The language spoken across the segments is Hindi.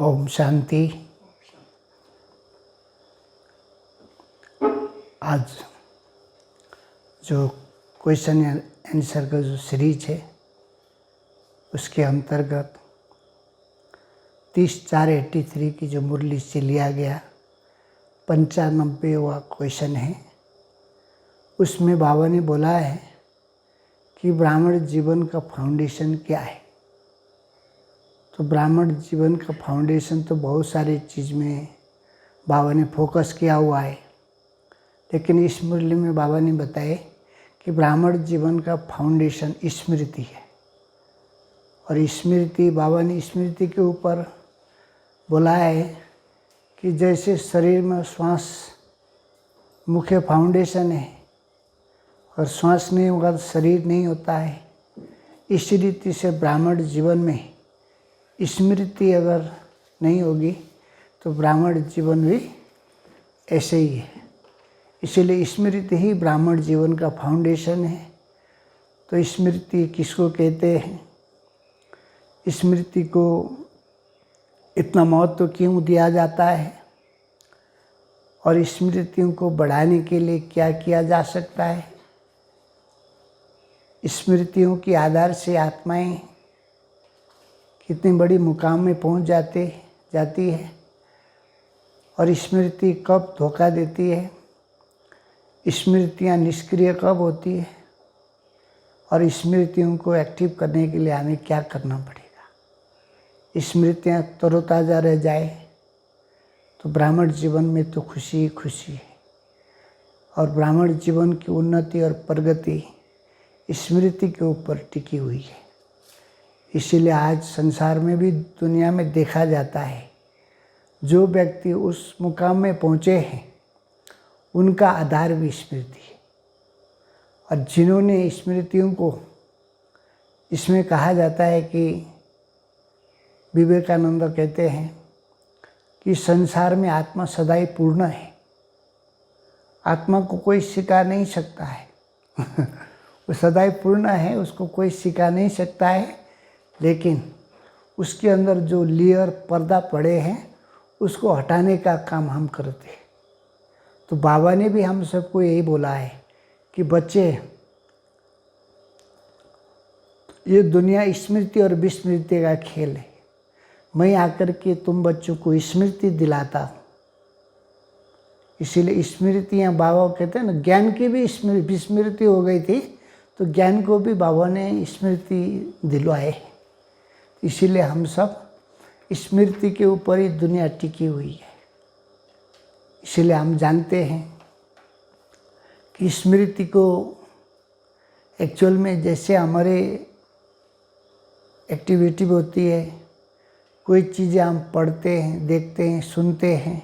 ओम शांति। आज जो क्वेश्चन एंड आंसर का जो सीरीज है उसके अंतर्गत 30/4/83 की जो मुरली से लिया गया 95वां क्वेश्चन है। उसमें बाबा ने बोला है कि ब्राह्मण जीवन का फाउंडेशन क्या है। तो ब्राह्मण जीवन का फाउंडेशन तो बहुत सारी चीज़ में बाबा ने फोकस किया हुआ है, लेकिन इस मुरली में बाबा ने बताया कि ब्राह्मण जीवन का फाउंडेशन स्मृति है। और स्मृति, बाबा ने स्मृति के ऊपर बोला है कि जैसे शरीर में श्वास मुख्य फाउंडेशन है और श्वास नहीं होगा तो शरीर नहीं होता है, इसी रीति से ब्राह्मण जीवन में स्मृति अगर नहीं होगी तो ब्राह्मण जीवन भी ऐसे ही है। इसीलिए स्मृति ही ब्राह्मण जीवन का फाउंडेशन है। तो स्मृति किसको कहते हैं, स्मृति को इतना महत्व क्यों दिया जाता है और स्मृतियों को बढ़ाने के लिए क्या किया जा सकता है। स्मृतियों के आधार से आत्माएं कितनी बड़ी मुकाम में पहुंच जाती है और स्मृति कब धोखा देती है, स्मृतियाँ निष्क्रिय कब होती है और स्मृतियों को एक्टिव करने के लिए हमें क्या करना पड़ेगा। स्मृतियाँ तरोताज़ा रह जाए तो ब्राह्मण जीवन में तो खुशी ही खुशी है। और ब्राह्मण जीवन की उन्नति और प्रगति स्मृति के ऊपर टिकी हुई है। इसीलिए आज संसार में भी, दुनिया में देखा जाता है, जो व्यक्ति उस मुकाम में पहुँचे हैं उनका आधार भी स्मृति है। और जिन्होंने स्मृतियों को, इसमें कहा जाता है कि विवेकानंद कहते हैं कि संसार में आत्मा सदा ही पूर्ण है, आत्मा को कोई सिखा नहीं सकता है वो सदा ही पूर्ण है, उसको कोई सिखा नहीं सकता है, लेकिन उसके अंदर जो लेयर पर्दा पड़े हैं उसको हटाने का काम हम करते हैं। तो बाबा ने भी हम सबको यही बोला है कि बच्चे, ये दुनिया स्मृति और विस्मृति का खेल है। मैं आकर के तुम बच्चों को स्मृति दिलाता हूँ। इसीलिए स्मृतियाँ, बाबा कहते हैं ना, ज्ञान की भी विस्मृति हो गई थी तो ज्ञान को भी बाबा ने स्मृति दिलवाए। इसीलिए हम सब स्मृति के ऊपर ही दुनिया टिकी हुई है। इसीलिए हम जानते हैं कि स्मृति को एक्चुअल में जैसे हमारे एक्टिविटी होती है, कोई चीज़ें हम पढ़ते हैं, देखते हैं, सुनते हैं,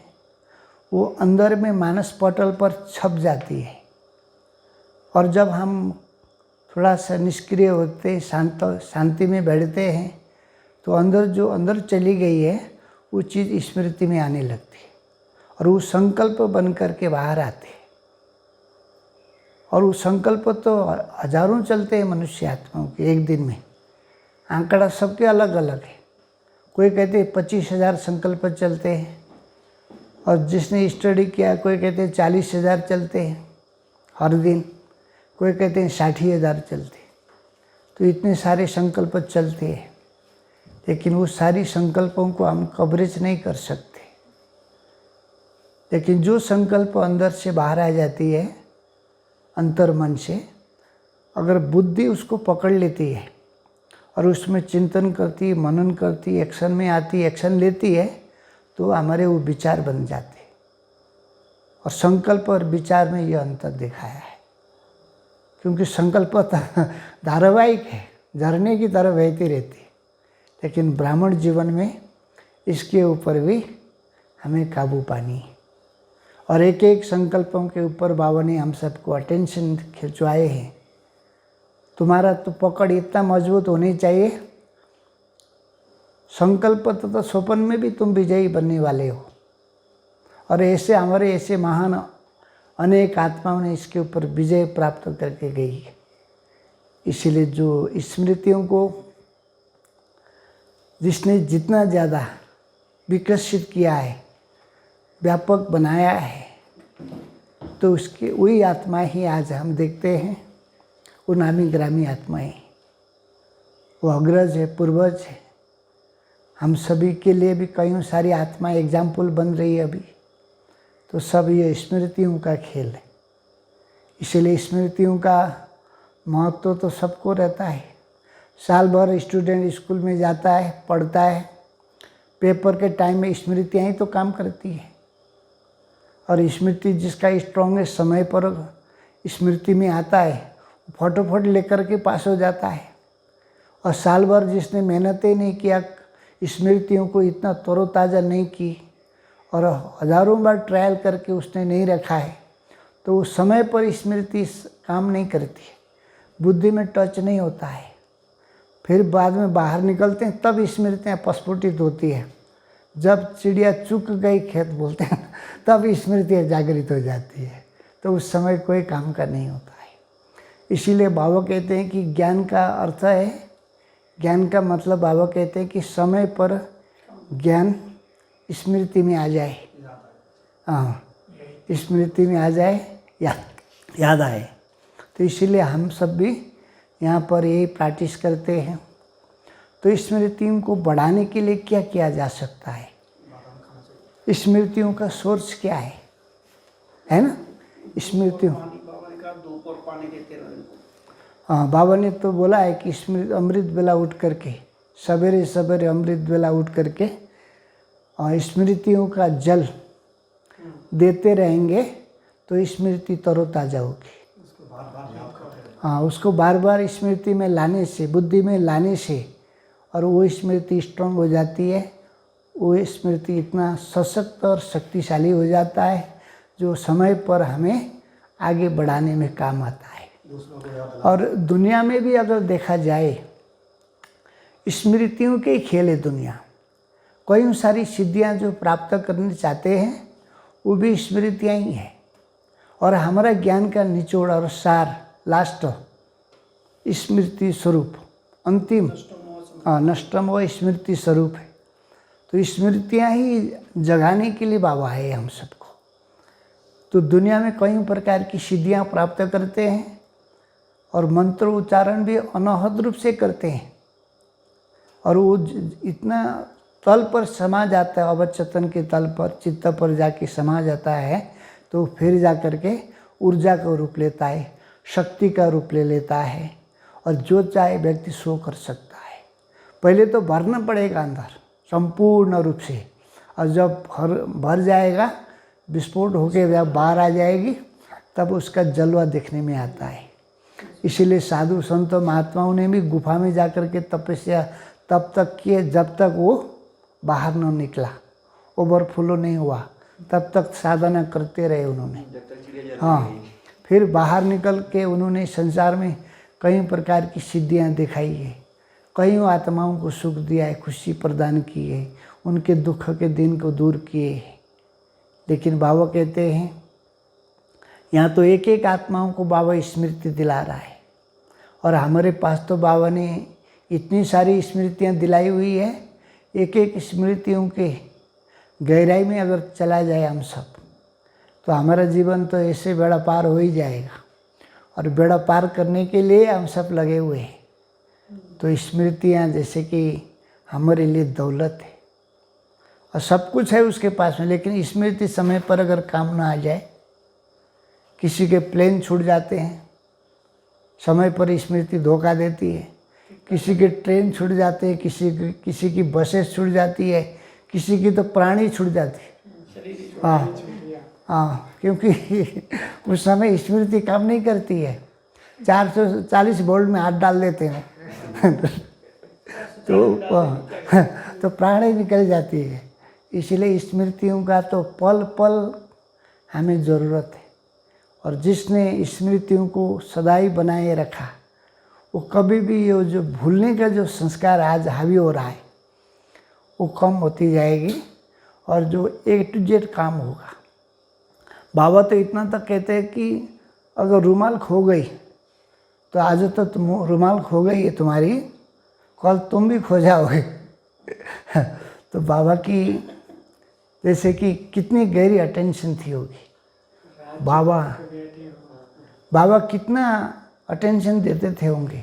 वो अंदर में मानस पटल पर छप जाती है। और जब हम थोड़ा सा निष्क्रिय होते, शांति में बैठते हैं तो अंदर चली गई है वो चीज़ स्मृति में आने लगती है और वो संकल्प बन कर के बाहर आते हैं। और वो संकल्प तो हजारों चलते हैं मनुष्य आत्माओं के एक दिन में। आंकड़ा सबके अलग अलग है। कोई कहते हैं 25,000 संकल्प चलते हैं और जिसने स्टडी किया कोई कहते हैं 40,000 चलते हैं हर दिन, कोई कहते हैं 60,000 चलते हैं। तो इतने सारे संकल्प चलते हैं, लेकिन वो सारी संकल्पों को हम कवरेज नहीं कर सकते। लेकिन जो संकल्प अंदर से बाहर आ जाती है, अंतर मन से, अगर बुद्धि उसको पकड़ लेती है और उसमें चिंतन करती, मनन करती, एक्शन में आती, एक्शन लेती है, तो हमारे वो विचार बन जाते हैं। और संकल्प और विचार में ये अंतर दिखाया है, क्योंकि संकल्प धारावाहिक है, झरने की तरह बहती रहती है, लेकिन ब्राह्मण जीवन में इसके ऊपर भी हमें काबू पानी है। और एक एक संकल्पों के ऊपर बाबा ने हम सबको अटेंशन खिंचवाए हैं। तुम्हारा तो पकड़ इतना मजबूत होनी चाहिए, संकल्प तो स्वप्न में भी तुम विजयी बनने वाले हो। और ऐसे हमारे ऐसे महान अनेक आत्माओं ने इसके ऊपर विजय प्राप्त करके गई है। इसीलिए जो स्मृतियों को जिसने जितना ज़्यादा विकसित किया है, व्यापक बनाया है, तो उसकी वही आत्मा ही आज हम देखते हैं, वो नामी ग्रामी आत्माएं, वो अग्रज है, पूर्वज है। हम सभी के लिए भी कई सारी आत्माएं एग्जाम्पल बन रही है अभी। तो सब ये स्मृतियों का खेल है। इसलिए स्मृतियों का महत्व तो सबको रहता है। साल भर स्टूडेंट स्कूल में जाता है, पढ़ता है, पेपर के टाइम में स्मृतियाँ ही तो काम करती है। और स्मृति जिसका स्ट्रॉन्गेस्ट समय पर स्मृति में आता है, फटाफट लेकर के पास हो जाता है। और साल भर जिसने मेहनत ही नहीं किया, स्मृतियों को इतना तरोताज़ा नहीं की और हज़ारों बार ट्रायल करके उसने नहीं रखा है, तो उस समय पर स्मृति काम नहीं करती है, बुद्धि में टच नहीं होता है। फिर बाद में बाहर निकलते हैं तब स्मृतियाँ प्रस्फुटित होती है। जब चिड़िया चुक गई खेत बोलते हैं, तब स्मृतियाँ जागृत हो जाती है। तो उस समय कोई काम का नहीं होता है। इसीलिए बाबा कहते हैं कि ज्ञान का अर्थ है, ज्ञान का मतलब बाबा कहते हैं कि समय पर ज्ञान स्मृति में आ जाए। हाँ, स्मृति में आ जाए, याद आए। तो इसीलिए हम सब भी यहाँ पर यही प्रैक्टिस करते हैं। तो स्मृतियों को बढ़ाने के लिए क्या किया जा सकता है? स्मृतियों का सोर्स क्या है ना? स्मृतियों, हाँ, बाबा ने तो बोला है कि अमृत बेला उठ करके, सवेरे सवेरे अमृत बेला उठ करके स्मृतियों का जल देते रहेंगे तो स्मृति तरोताजा होगी। हाँ, उसको बार बार स्मृति में लाने से, बुद्धि में लाने से, और वो स्मृति स्ट्रांग हो जाती है। वो स्मृति इतना सशक्त और शक्तिशाली हो जाता है जो समय पर हमें आगे बढ़ाने में काम आता है। और दुनिया में भी अगर देखा जाए, स्मृतियों के खेल है दुनिया। कई सारी सिद्धियां जो प्राप्त करना चाहते हैं वो भी स्मृतियाँ ही हैं। और हमारा ज्ञान का निचोड़ और सार लास्ट स्मृति स्वरूप, अंतिम नष्टम व स्मृति स्वरूप है। तो स्मृतियाँ ही जगाने के लिए बाबा है हम सबको। तो दुनिया में कई प्रकार की सिद्धियाँ प्राप्त करते हैं और मंत्र उच्चारण भी अनहद रूप से करते हैं। और वो इतना तल पर समा जाता है, अवचेतन के तल पर, चित्त पर जाके समा जाता है, तो फिर जा कर के ऊर्जा का रूप लेता है, शक्ति का रूप ले लेता है, और जो चाहे व्यक्ति सो कर सकता है। पहले तो भरना पड़ेगा अंदर संपूर्ण रूप से, और जब भर जाएगा, विस्फोट होकर जब बाहर आ जाएगी, तब उसका जलवा देखने में आता है। इसीलिए साधु संत महात्माओं ने भी गुफा में जाकर के तपस्या तब तक किए जब तक वो बाहर न निकला, ओवरफ्लो नहीं हुआ, तब तक साधना करते रहे उन्होंने। हाँ, फिर बाहर निकल के उन्होंने संसार में कई प्रकार की सिद्धियाँ दिखाई है, कई आत्माओं को सुख दिया है, खुशी प्रदान की है, उनके दुख के दिन को दूर किए हैं। लेकिन बाबा कहते हैं यहाँ तो एक एक आत्माओं को बाबा स्मृति दिला रहा है। और हमारे पास तो बाबा ने इतनी सारी स्मृतियाँ दिलाई हुई है, एक एक स्मृतियों के गहराई में अगर चला जाए हम सब, तो हमारा जीवन तो ऐसे बेड़ा पार हो ही जाएगा। और बेड़ा पार करने के लिए हम सब लगे हुए हैं। तो स्मृतियाँ जैसे कि हमारे लिए दौलत है, और सब कुछ है उसके पास में, लेकिन स्मृति समय पर अगर काम ना आ जाए, किसी के प्लेन छूट जाते हैं, समय पर स्मृति धोखा देती है, किसी के ट्रेन छूट जाते हैं, किसी की बसेस छूट जाती है, किसी की तो प्राणी छूट जाती है। हाँ हाँ, क्योंकि उस समय स्मृति काम नहीं करती है, 440 वोल्ट में हाथ डाल देते हैं तो प्राणी निकल जाती है। इसलिए स्मृतियों का तो पल पल हमें ज़रूरत है। और जिसने स्मृतियों को सदाई बनाए रखा, वो कभी भी ये जो भूलने का जो संस्कार आज हावी हो रहा है, वो कम होती जाएगी, और जो A to Z काम होगा। बाबा तो इतना तक कहते हैं कि अगर रुमाल खो गई, तो आज तो तुम रुमाल खो गई है तुम्हारी, कल तुम भी खो जाओगे तो बाबा की जैसे कि कितनी गहरी अटेंशन थी होगी, बाबा कितना अटेंशन देते थे होंगे,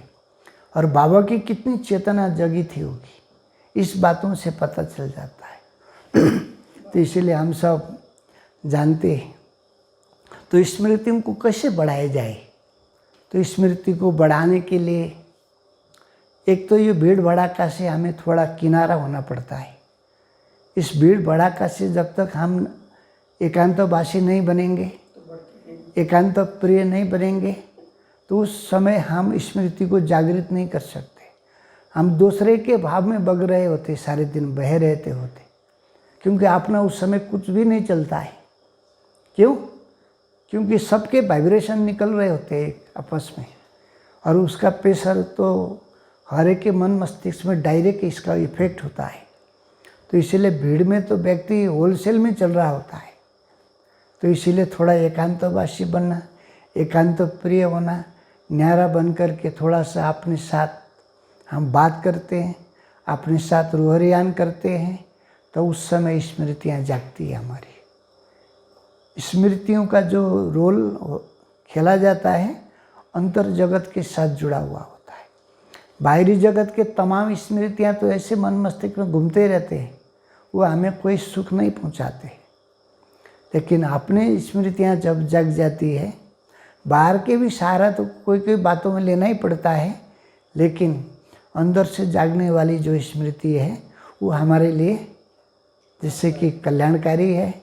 और बाबा की कितनी चेतना जगी थी होगी, इस बातों से पता चल जाता है। तो इसीलिए हम सब जानते हैं। तो स्मृति को कैसे बढ़ाया जाए? तो स्मृति को बढ़ाने के लिए एक तो ये भीड़ भड़ाका से हमें थोड़ा किनारा होना पड़ता है। इस भीड़ भड़ाका से जब तक हम एकांतवासी नहीं बनेंगे, एकांत प्रिय नहीं बनेंगे, तो उस समय हम स्मृति को जागृत नहीं कर सकते। हम दूसरे के भाव में बग रहे होते, सारे दिन बह रहते होते, क्योंकि अपना उस समय कुछ भी नहीं चलता है। क्यों? क्योंकि सबके वाइब्रेशन निकल रहे होते हैं आपस में, और उसका प्रेशर तो हर एक के मन मस्तिष्क में डायरेक्ट इसका इफेक्ट होता है। तो इसीलिए भीड़ में तो व्यक्ति होलसेल में चल रहा होता है। तो इसीलिए थोड़ा एकांतवासी बनना, एकांत प्रिय होना, न्यारा बन कर के थोड़ा सा अपने साथ हम बात करते हैं, अपने साथ रूहरियान करते हैं, तो उस समय स्मृतियाँ जागती है हमारी। स्मृतियों का जो रोल खेला जाता है अंतर जगत के साथ जुड़ा हुआ होता है। बाहरी जगत के तमाम स्मृतियाँ तो ऐसे मन मस्तिष्क में घूमते रहते हैं, वो हमें कोई सुख नहीं पहुँचाते। लेकिन अपने स्मृतियाँ जब जग जाती है, बाहर के भी सहारा तो कोई कोई बातों में लेना ही पड़ता है, लेकिन अंदर से जागने वाली जो स्मृति है वो हमारे लिए जैसे कि कल्याणकारी है,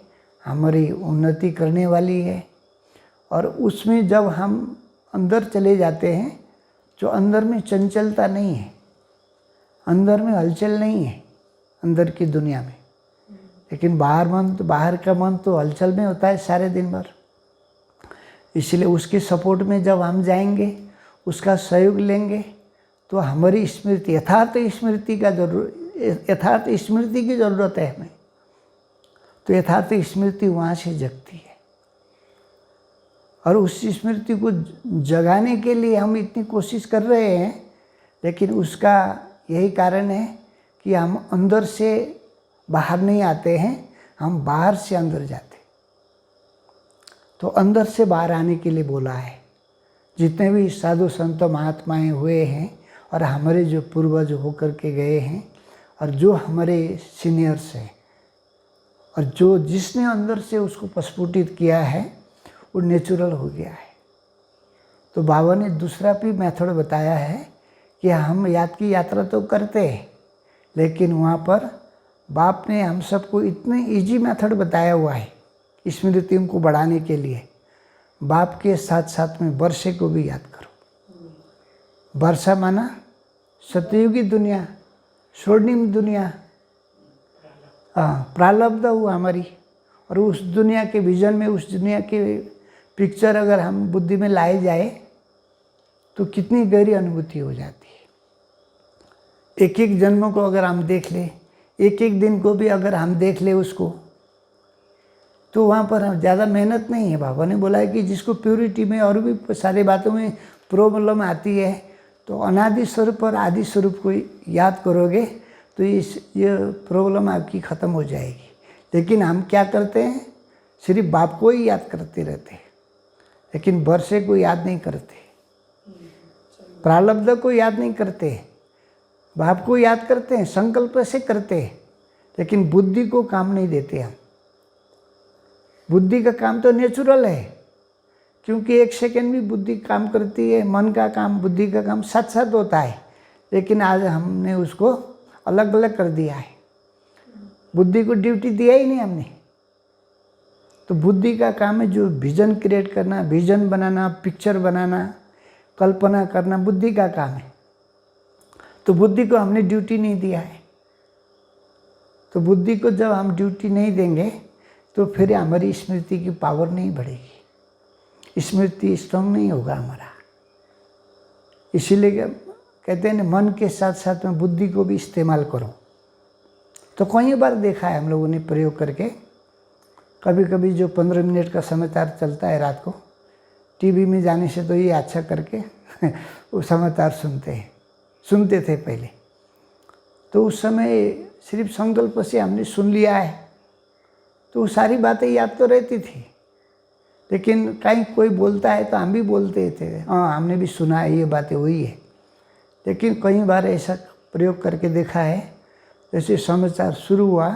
हमारी उन्नति करने वाली है। और उसमें जब हम अंदर चले जाते हैं, जो अंदर में चंचलता नहीं है, अंदर में हलचल नहीं है अंदर की दुनिया में, लेकिन बाहर का मन तो हलचल में होता है सारे दिन भर। इसलिए उसके सपोर्ट में जब हम जाएंगे, उसका सहयोग लेंगे, तो हमारी स्मृति यथार्थ स्मृति की ज़रूरत है हमें। तो यथार्थ स्मृति वहाँ से जगती है, और उस स्मृति को जगाने के लिए हम इतनी कोशिश कर रहे हैं, लेकिन उसका यही कारण है कि हम अंदर से बाहर नहीं आते हैं, हम बाहर से अंदर जाते। तो अंदर से बाहर आने के लिए बोला है। जितने भी साधु संत महात्माएं हुए हैं, और हमारे जो पूर्वज होकर के गए हैं, और जो हमारे सीनियर्स हैं, और जो जिसने अंदर से उसको प्रस्फुटित किया है, वो नेचुरल हो गया है। तो बाबा ने दूसरा भी मेथड बताया है कि हम याद की यात्रा तो करते हैं, लेकिन वहाँ पर बाप ने हम सबको इतने इजी मेथड बताया हुआ है स्मृतियों को बढ़ाने के लिए। बाप के साथ साथ में वर्षे को भी याद करो। वर्षा माना सतयुगी दुनिया, स्वर्णिम दुनिया, प्रारब्ध हुआ हमारी, और उस दुनिया के विजन में, उस दुनिया के पिक्चर अगर हम बुद्धि में लाए जाए तो कितनी गहरी अनुभूति हो जाती है। एक एक जन्म को अगर हम देख ले, एक एक दिन को भी अगर हम देख ले उसको, तो वहाँ पर हम ज़्यादा मेहनत नहीं है। बाबा ने बोला है कि जिसको प्योरिटी में और भी सारी बातों में प्रॉब्लम आती है, तो अनादि स्वरूप और आदि स्वरूप को याद करोगे तो ये प्रॉब्लम आपकी ख़त्म हो जाएगी। लेकिन हम क्या करते हैं, सिर्फ बाप को ही याद करते रहते हैं, लेकिन वर्षे को याद नहीं करते, प्रारब्ध को याद नहीं करते, बाप को याद करते हैं, संकल्प से करते हैं, लेकिन बुद्धि को काम नहीं देते हम। बुद्धि का काम तो नेचुरल है, क्योंकि एक सेकेंड भी बुद्धि काम करती है, मन का काम, बुद्धि का काम साथ साथ होता है, लेकिन आज हमने उसको अलग अलग कर दिया है। बुद्धि को ड्यूटी दिया ही नहीं हमने। तो बुद्धि का काम है जो विजन क्रिएट करना, विजन बनाना, पिक्चर बनाना, कल्पना करना, बुद्धि का काम है। तो बुद्धि को हमने ड्यूटी नहीं दिया है। तो बुद्धि को जब हम ड्यूटी नहीं देंगे तो फिर हमारी स्मृति की पावर नहीं बढ़ेगी, स्मृति स्ट्रांग नहीं होगा हमारा। इसीलिए कहते हैं मन के साथ साथ में बुद्धि को भी इस्तेमाल करो। तो कई बार देखा है हम लोगों ने प्रयोग करके। कभी कभी जो 15 मिनट का समाचार चलता है रात को टीवी में जाने से, तो ये अच्छा करके वो समाचार सुनते थे पहले। तो उस समय सिर्फ संकल्प से हमने सुन लिया है, तो वो सारी बातें याद तो रहती थी, लेकिन कहीं कोई बोलता है तो हम भी बोलते थे, हाँ हमने भी सुना है ये बातें हुई है। लेकिन कई बार ऐसा प्रयोग करके देखा है, जैसे समाचार शुरू हुआ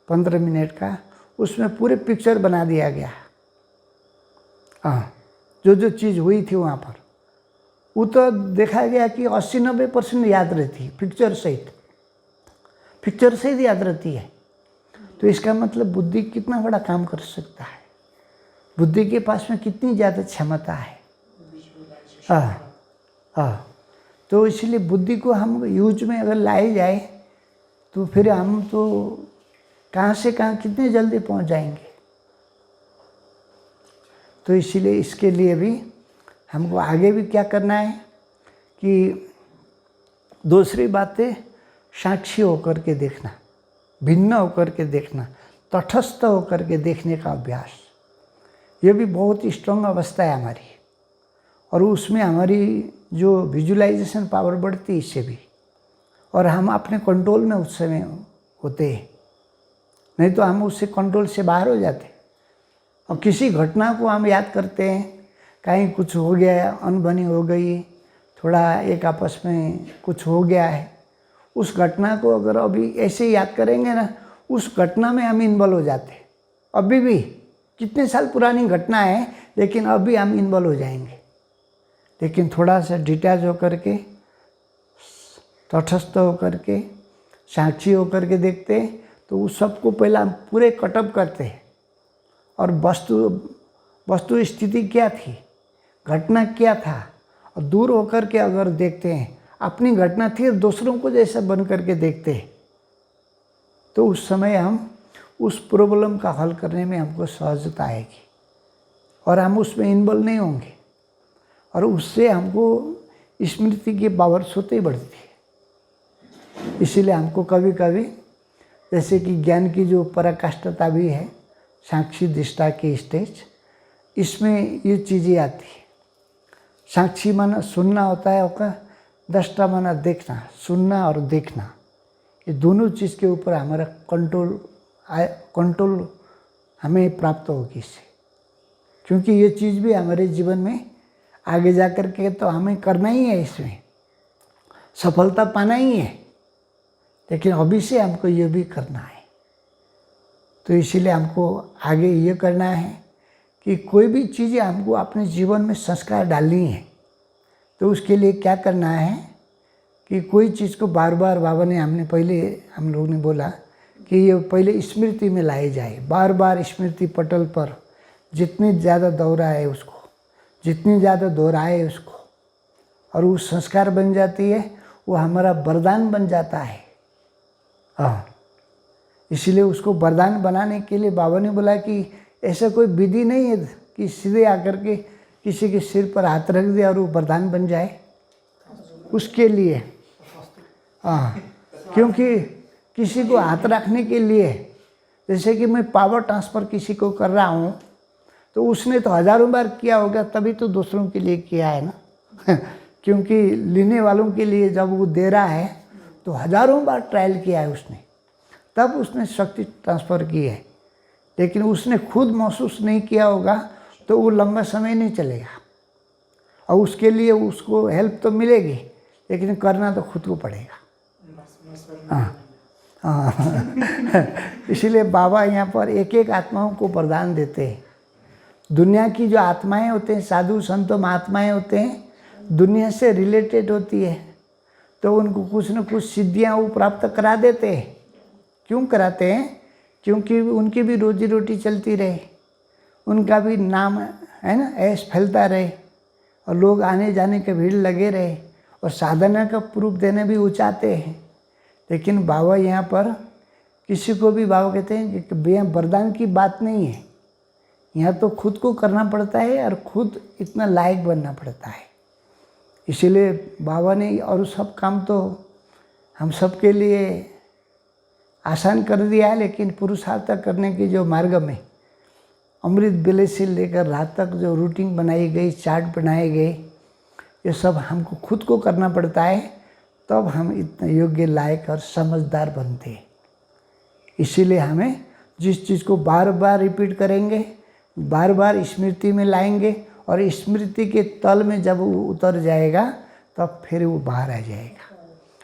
15 मिनट का, उसमें पूरे पिक्चर बना दिया गया। हाँ, जो चीज़ हुई थी वहाँ पर, वो तो देखा गया कि 80-90% याद रहती है, पिक्चर सहित याद रहती है। तो इसका मतलब बुद्धि कितना बड़ा काम कर सकता है, बुद्धि के पास में कितनी ज़्यादा क्षमता है। हाँ, तो इसलिए बुद्धि को हम यूज में अगर लाए जाए तो फिर हम तो कहाँ से कहाँ कितने जल्दी पहुँच जाएंगे। तो इसीलिए इसके लिए भी हमको आगे भी क्या करना है कि दूसरी बातें साक्षी होकर के देखना, भिन्न होकर के देखना, तटस्थ होकर के देखने का अभ्यास, ये भी बहुत स्ट्रॉन्ग अवस्था है हमारी। और उसमें हमारी जो विजुअलाइजेशन पावर बढ़ती है इससे भी, और हम अपने कंट्रोल में उस समय होते हैं, नहीं तो हम उससे कंट्रोल से बाहर हो जाते। और किसी घटना को हम याद करते हैं, कहीं कुछ हो गया, अनबनी हो गई, थोड़ा एक आपस में कुछ हो गया है, उस घटना को अगर अभी ऐसे याद करेंगे ना, उस घटना में हम इन्वॉल्व हो जाते। अभी भी कितने साल पुरानी घटना है, लेकिन अभी हम इन्वॉल्व हो जाएंगे। लेकिन थोड़ा सा डिटैच होकर के, तटस्थ होकर के, साक्षी होकर के देखते हैं, तो उस सबको पहला हम पूरे कटअप करते हैं। और वस्तु स्थिति क्या थी, घटना क्या था, और दूर होकर के अगर देखते हैं, अपनी घटना थी दूसरों को जैसा बन करके देखते हैं, तो उस समय हम उस प्रॉब्लम का हल करने में हमको सहजता आएगी और हम उसमें इन्वॉल्व नहीं होंगे। और उससे हमको स्मृति की पावर स्वतः ही बढ़ती है। इसीलिए हमको कभी कभी जैसे कि ज्ञान की जो पराकाष्ठता भी है, साक्षी दृष्टा की स्टेज, इसमें ये चीज़ें आती है। साक्षी माना सुनना होता है, उसका दृष्टा माना देखना, सुनना और देखना, ये दोनों चीज़ के ऊपर हमारा कंट्रोल हमें प्राप्त होगी इससे। क्योंकि ये चीज़ भी हमारे जीवन में आगे जा कर के तो हमें करना ही है, इसमें सफलता पाना ही है, लेकिन अभी से हमको ये भी करना है। तो इसीलिए हमको आगे ये करना है कि कोई भी चीज़ें हमको अपने जीवन में संस्कार डालनी है, तो उसके लिए क्या करना है कि कोई चीज़ को बार बार, बाबा ने हमने पहले हम लोग ने बोला कि ये पहले स्मृति में लाई जाए, बार बार स्मृति पटल पर जितनी ज़्यादा दोहराए उसको, जितनी ज़्यादा दोहराए उसको, और वो संस्कार बन जाती है, वो हमारा वरदान बन जाता है। हाँ, इसीलिए उसको वरदान बनाने के लिए बाबा ने बोला कि ऐसा कोई विधि नहीं है कि सीधे आकर के किसी के सिर पर हाथ रख दिया और वो वरदान बन जाए। उसके लिए हाँ, क्योंकि किसी को हाथ रखने के लिए, जैसे कि मैं पावर ट्रांसफ़र किसी को कर रहा हूँ, तो उसने तो हज़ारों बार किया होगा, तभी तो दूसरों के लिए किया है ना। क्योंकि लेने वालों के लिए जब वो दे रहा है तो हज़ारों बार ट्रायल किया है उसने, तब उसने शक्ति ट्रांसफ़र की है। लेकिन उसने खुद महसूस नहीं किया होगा तो वो लंबा समय नहीं चलेगा, और उसके लिए उसको हेल्प तो मिलेगी, लेकिन करना तो खुद को पड़ेगा। हाँ, इसीलिए बाबा यहाँ पर एक एक आत्माओं को वरदान देते हैं। दुनिया की जो आत्माएं होते हैं, साधु संतों महात्माएं होते हैं, दुनिया से रिलेटेड होती है, तो उनको कुछ न कुछ सिद्धियाँ वो प्राप्त करा देते हैं। क्यों कराते हैं? क्योंकि उनकी भी रोजी रोटी चलती रहे, उनका भी नाम है ना, ऐश फैलता रहे, और लोग आने जाने के भीड़ लगे रहे, और साधना का प्रूफ देने भी वो चाहते हैं। लेकिन बाबा यहाँ पर किसी को भी, बाबा कहते हैं कि यहाँ वरदान की बात नहीं है, यहाँ तो खुद को करना पड़ता है और खुद इतना लायक बनना पड़ता है। इसीलिए बाबा ने और सब काम तो हम सब के लिए आसान कर दिया है, लेकिन पुरुषार्थ करने के जो मार्ग में अमृत बेले से लेकर रात तक जो रूटीन बनाई गई, चार्ट बनाए गए, ये सब हमको खुद को करना पड़ता है, तब हम इतने योग्य, लायक और समझदार बनते हैं। इसीलिए हमें जिस चीज़ को बार बार रिपीट करेंगे, बार बार स्मृति में लाएंगे और स्मृति के तल में जब वो उतर जाएगा तब फिर वो बाहर आ जाएगा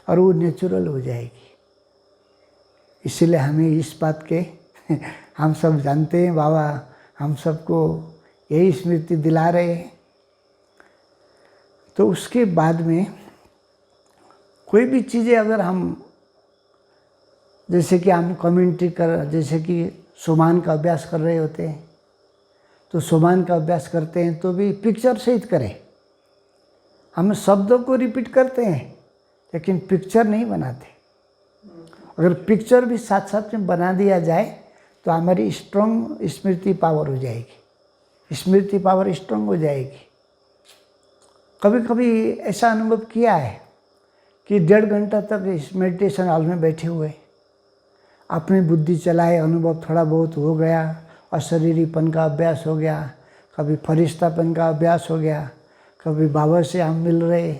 और वो नेचुरल हो जाएगी। इसलिए हमें इस बात के हम सब जानते हैं, बाबा हम सबको यही स्मृति दिला रहे हैं। तो उसके बाद में कोई भी चीज़ें अगर हम, जैसे कि हम कमेंट्री कर, जैसे कि सोमान का अभ्यास कर रहे होते हैं, तो सोमान का अभ्यास करते हैं तो भी पिक्चर सहित करें। हम शब्दों को रिपीट करते हैं लेकिन पिक्चर नहीं बनाते। अगर पिक्चर भी साथ साथ में बना दिया जाए तो हमारी स्ट्रॉन्ग स्मृति पावर हो जाएगी, स्मृति पावर स्ट्रॉन्ग हो जाएगी। कभी कभी ऐसा अनुभव किया है कि 1.5 घंटा तक इस मेडिटेशन हॉल में बैठे हुए अपनी बुद्धि चलाए, अनुभव थोड़ा बहुत हो गया, अशरीरीपन का अभ्यास हो गया, कभी फरिश्तापन का अभ्यास हो गया, कभी बाबा से हम मिल रहे,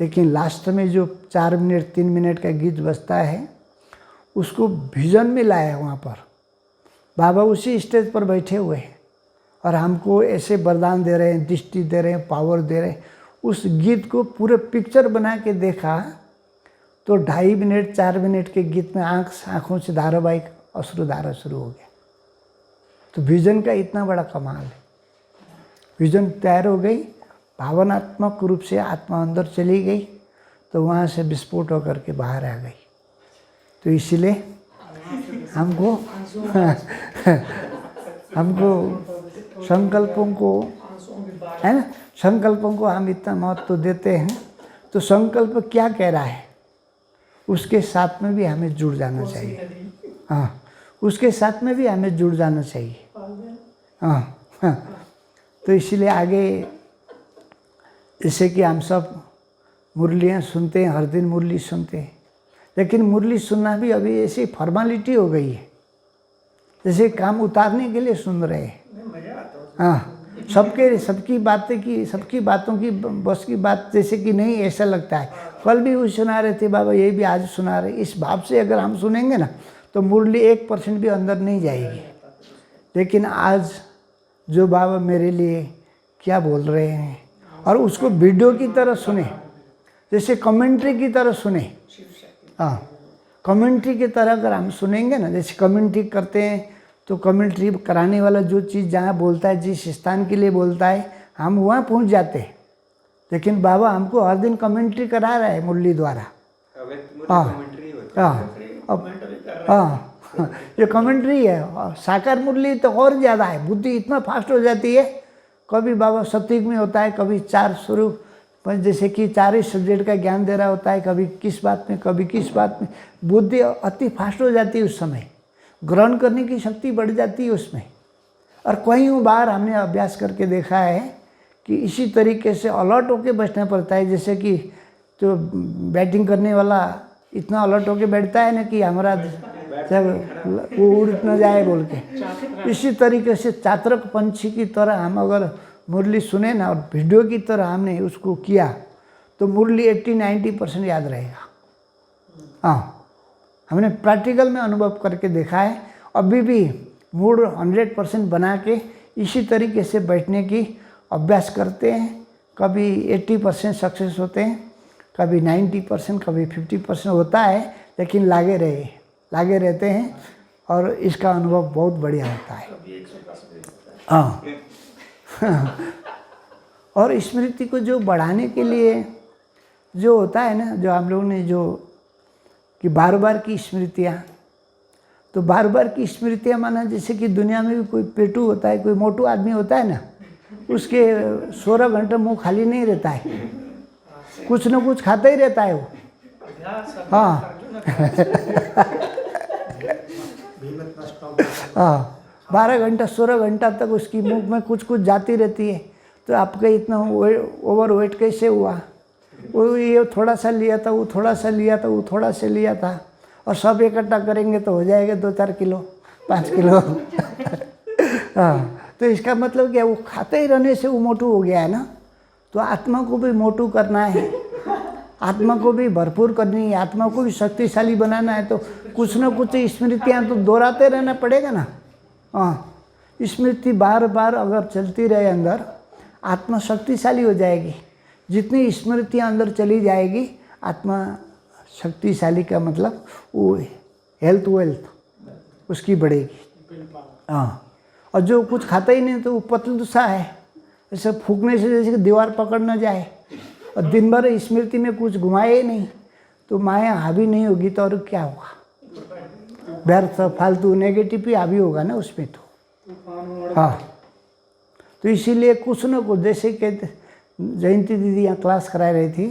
लेकिन लास्ट में जो 4 मिनट 3 मिनट का गीत बजता है उसको विजन में लाया। वहाँ पर बाबा उसी स्टेज पर बैठे हुए हैं और हमको ऐसे वरदान दे रहे हैं, दृष्टि दे रहे हैं, पावर दे रहे हैं। उस गीत को पूरे पिक्चर बना के देखा तो 2.5 मिनट 4 मिनट के गीत में आँखों से धारावाहिक अश्रुधारा शुरू हो गया। तो विजन का इतना बड़ा कमाल है। विजन तैयार हो गई, भावनात्मक रूप से आत्मा अंदर चली गई तो वहाँ से विस्फोट होकर के बाहर आ गई। तो इसलिए हमको संकल्पों को, है ना, संकल्पों को हम इतना महत्व देते हैं तो संकल्प क्या कह रहा है उसके साथ में भी हमें जुड़ जाना चाहिए। हाँ, उसके साथ में भी हमें जुड़ जाना चाहिए। हाँ, तो इसलिए आगे जैसे कि हम सब मुरलियाँ सुनते हैं, हर दिन मुरली सुनते हैं, लेकिन मुरली सुनना भी अभी ऐसी फॉर्मेलिटी हो गई है, जैसे काम उतारने के लिए सुन रहे हैं। हाँ, सबकी बातों की बस की बात जैसे कि नहीं, ऐसा लगता है। कल भी वो सुना रहे थे बाबा, ये भी आज सुना रहे। इस भाव से अगर हम सुनेंगे ना तो मुरली 1% भी अंदर नहीं जाएगी। लेकिन आज जो बाबा मेरे लिए क्या बोल रहे हैं और उसको वीडियो की तरह सुने, जैसे कमेंट्री की तरह सुने। हाँ, कमेंट्री की तरह अगर हम सुनेंगे ना, जैसे कमेंट्री करते हैं तो कमेंट्री कराने वाला जो चीज़ जहाँ बोलता है, जिस स्थान के लिए बोलता है, हम वहाँ पहुँच जाते हैं। लेकिन बाबा हमको हर दिन कमेंट्री करा रहा है मुरली द्वारा। हाँ, ये कमेंट्री है। साकार मुरली तो और ज़्यादा है, बुद्धि इतना फास्ट हो जाती है। कभी बाबा सत्विक में होता है, कभी 4 स्वरूप, जैसे कि 4 ही सब्जेक्ट का ज्ञान दे रहा होता है, कभी किस बात में, कभी किस बात में। बुद्धि अति फास्ट हो जाती है उस समय, ग्रहण करने की शक्ति बढ़ जाती है उसमें। और कई बार हमने अभ्यास करके देखा है कि इसी तरीके से अलर्ट होके बैठना पड़ता है। जैसे कि तो बैटिंग करने वाला इतना अलर्ट होके बैठता है ना कि हमारा जब वो उड़ न जाए बोल के, इसी तरीके से चातक पंछी की तरह हम अगर मुरली सुने ना और वीडियो की तरह हमने उसको किया तो मुरली 80-90% याद रहेगा। हाँ, हमने प्रैक्टिकल में अनुभव करके देखा है। अभी भी मूड 100% बना के इसी तरीके से बैठने की अभ्यास करते हैं। कभी 80% सक्सेस होते हैं, कभी 90%, कभी 50% होता है, लेकिन लागे रहते हैं और इसका अनुभव बहुत बढ़िया होता है। हाँ, और स्मृति को जो बढ़ाने के लिए जो होता है ना, जो हम लोगों ने जो कि बार बार की स्मृतियाँ, तो बार बार की स्मृतियाँ माना जैसे कि दुनिया में भी कोई पेटू होता है, कोई मोटू आदमी होता है ना, उसके 16 घंटे मुंह खाली नहीं रहता है, कुछ न कुछ खाता ही रहता है वो। हाँ हाँ, 12 घंटा 16 घंटा तक उसकी मुंह में कुछ कुछ जाती रहती है। तो आपका इतना ओवर वेट कैसे हुआ? वो ये थोड़ा सा लिया था, वो थोड़ा सा लिया था, वो थोड़ा सा लिया था, और सब इकट्ठा करेंगे तो हो जाएगा 2-4 किलो 5 किलो। हाँ, तो इसका मतलब क्या, वो खाते ही रहने से वो मोटू हो गया है ना। तो आत्मा को भी मोटू करना है, आत्मा को भी भरपूर करनी है, आत्मा को भी शक्तिशाली बनाना है। तो कुछ ना कुछ स्मृतियाँ तो दोहराते रहना पड़ेगा ना। हाँ, स्मृति बार बार अगर चलती रहे अंदर, आत्मा शक्तिशाली हो जाएगी। जितनी स्मृतियाँ अंदर चली जाएगी, आत्मा शक्तिशाली का मतलब वो हेल्थ वेल्थ उसकी बढ़ेगी। हाँ, और जो कुछ खाता ही नहीं तो वो पतलू सा है, ऐसे फूकने से जैसे कि दीवार पकड़ न जाए, और दिन भर स्मृति में कुछ घुमाए ही नहीं तो माया हावी नहीं होगी तो और क्या होगा? व्यर्थ फालतू नेगेटिव ही हावी होगा ना उसमें तो। हाँ, तो इसीलिए कुछ न कुछ, जैसे कि जयंती दीदी यहाँ क्लास करा रही थी,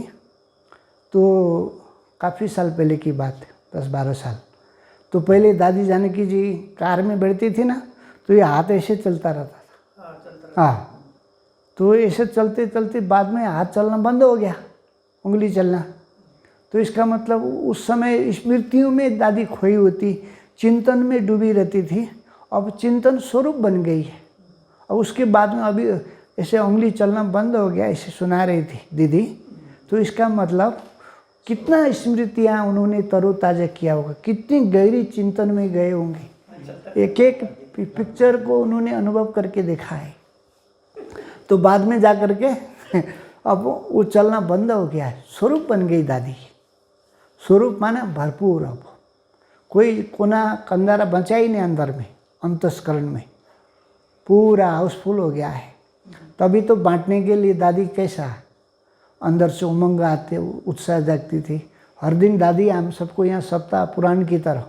तो काफ़ी साल पहले की बात है, 10-12 साल। तो पहले दादी जानकी जी कार में बैठती थी ना, तो ये हाथ ऐसे चलता रहता था। हाँ, तो ऐसे चलते चलते बाद में हाथ चलना बंद हो गया, उंगली चलना। तो इसका मतलब उस समय स्मृतियों में दादी खोई होती, चिंतन में डूबी रहती थी। अब चिंतन स्वरूप बन गई है, और उसके बाद में अभी ऐसे उंगली चलना बंद हो गया, ऐसे सुना रही थी दीदी। तो इसका मतलब कितना स्मृतियाँ उन्होंने तरोताज़ा किया होगा, कितनी गहरी चिंतन में गए होंगे, एक एक पिक्चर को उन्होंने अनुभव करके देखा है। तो बाद में जा कर के अब वो चलना बंद हो गया है, स्वरूप बन गई दादी। स्वरूप माना भरपूर, अब कोई कोना कंदारा बचा ही नहीं अंदर में, अंतस्करण में पूरा हाउसफुल हो गया है। तभी तो बांटने के लिए दादी कैसा अंदर से उमंग आते, उत्साह जागती थी। हर दिन दादी हम सबको यहाँ सप्ताह पुराण की तरह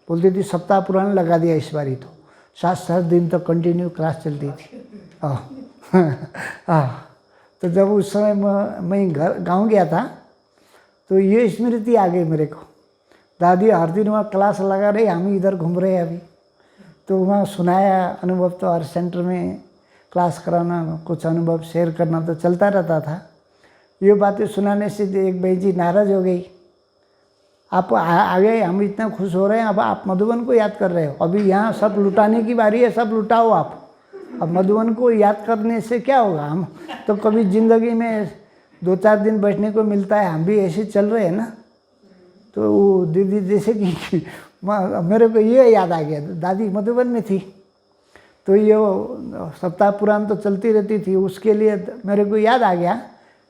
बोलती थी, सप्ताह पुराण लगा दिया इस बारी तो, 7-7 दिन तक कंटिन्यू क्लास चलती थी। हाँ, तो जब उस समय मैं गाँव गया था तो ये स्मृति आ गई मेरे को। दादी हर दिन वहाँ क्लास लगा रही, हम इधर घूम रहे हैं अभी। तो वहाँ सुनाया अनुभव, तो हर सेंटर में क्लास कराना, कुछ अनुभव शेयर करना तो चलता रहता था। ये बातें सुनाने से एक बहन जी नाराज़ हो गई, आप आ गए, हम इतना खुश हो रहे हैं, अब आप मधुबन को याद कर रहे हो, अभी यहाँ सब लुटाने की बारी है, सब लुटाओ आप। अब मधुबन को याद करने से क्या होगा? हम तो कभी ज़िंदगी में 2-4 दिन बैठने को मिलता है, हम भी ऐसे चल रहे हैं ना। तो वो दीदी जैसे कि मेरे को ये याद आ गया, दादी मधुबन में थी तो ये सप्ताह पुराण तो चलती रहती थी, उसके लिए मेरे को याद आ गया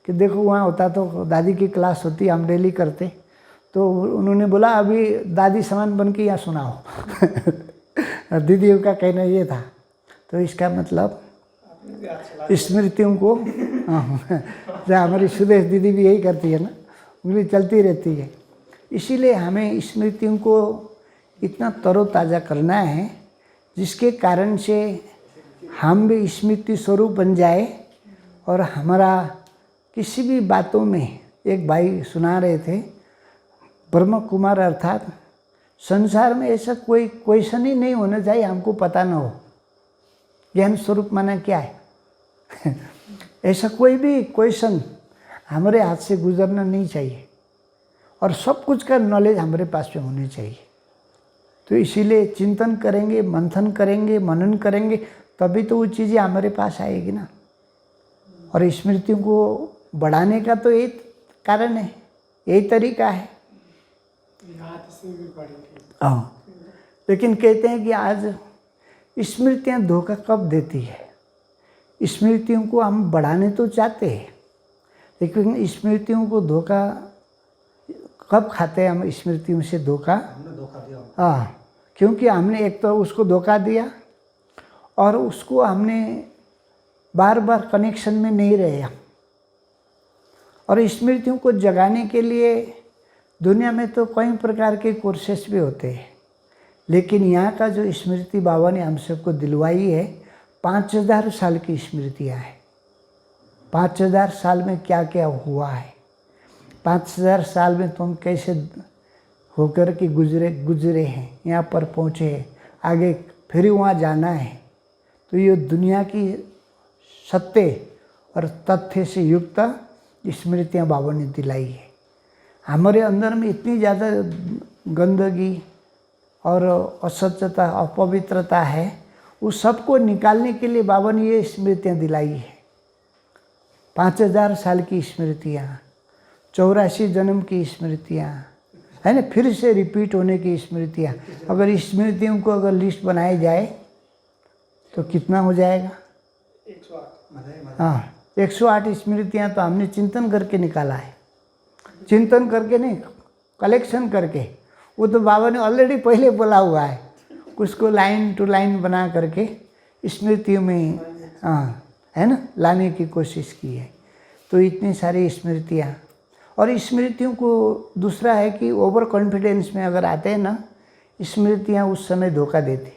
कि देखो वहाँ होता तो दादी की क्लास होती, हम डेली करते। तो उन्होंने बोला अभी दादी समान बन के यहाँ सुनाओ। दीदियों का कहना ये था। तो इसका मतलब स्मृतियों को, जहाँ हमारी सुदेश दीदी भी यही करती है ना, उंगली चलती रहती है। इसीलिए हमें स्मृतियों को इतना तरोताज़ा करना है जिसके कारण से हम भी स्मृति स्वरूप बन जाए, और हमारा किसी भी बातों में, एक भाई सुना रहे थे, ब्रह्म कुमार अर्थात संसार में ऐसा कोई क्वेश्चन ही नहीं होना चाहिए हमको पता ना हो। ज्ञान स्वरूप माना क्या है? ऐसा कोई भी क्वेश्चन हमारे हाथ से गुजरना नहीं चाहिए, और सब कुछ का नॉलेज हमारे पास में होनी चाहिए। तो इसीलिए चिंतन करेंगे, मंथन करेंगे, मनन करेंगे, तभी तो वो चीज़ें हमारे पास आएगी ना। और स्मृतियों को बढ़ाने का तो यही कारण है, यही तरीका है। हाँ, लेकिन कहते हैं कि आज स्मृतियाँ धोखा कब देती है? स्मृतियों को हम बढ़ाने तो चाहते हैं, लेकिन स्मृतियों को धोखा कब खाते हैं हम? स्मृतियों से धोखा दिया। हाँ, क्योंकि हमने एक तो उसको धोखा दिया, और उसको हमने बार बार कनेक्शन में नहीं रहे हम। और स्मृतियों को जगाने के लिए दुनिया में तो कई प्रकार के कोर्सेस भी होते हैं, लेकिन यहाँ का जो स्मृति बाबा ने हम सबको दिलवाई है, 5000 साल की स्मृतियाँ हैं। 5000 साल में क्या क्या हुआ है, 5000 साल में तुम कैसे होकर के गुजरे हैं, यहाँ पर पहुँचे हैं, आगे फिर वहाँ जाना है। तो ये दुनिया की सत्य और तथ्य से युक्त स्मृतियाँ बाबा ने दिलाई है। हमारे अंदर में इतनी ज़्यादा गंदगी और असत्यता, अपवित्रता है, उस सबको निकालने के लिए बाबा ने ये स्मृतियाँ दिलाई है। 5000 साल की स्मृतियाँ, 84 जन्म की स्मृतियाँ, है ना, फिर से रिपीट होने की स्मृतियाँ। अगर स्मृतियों को अगर लिस्ट बनाई जाए तो कितना हो जाएगा? 108। हाँ, 108 स्मृतियाँ तो हमने चिंतन करके निकाला है। चिंतन करके नहीं, कलेक्शन करके। वो तो बाबा ने ऑलरेडी पहले बोला हुआ है, उसको लाइन टू लाइन बना करके स्मृतियों में है ना लाने की कोशिश की है। तो इतनी सारी स्मृतियाँ, और स्मृतियों को दूसरा है कि ओवर कॉन्फिडेंस में अगर आते हैं ना, स्मृतियाँ उस समय धोखा देती,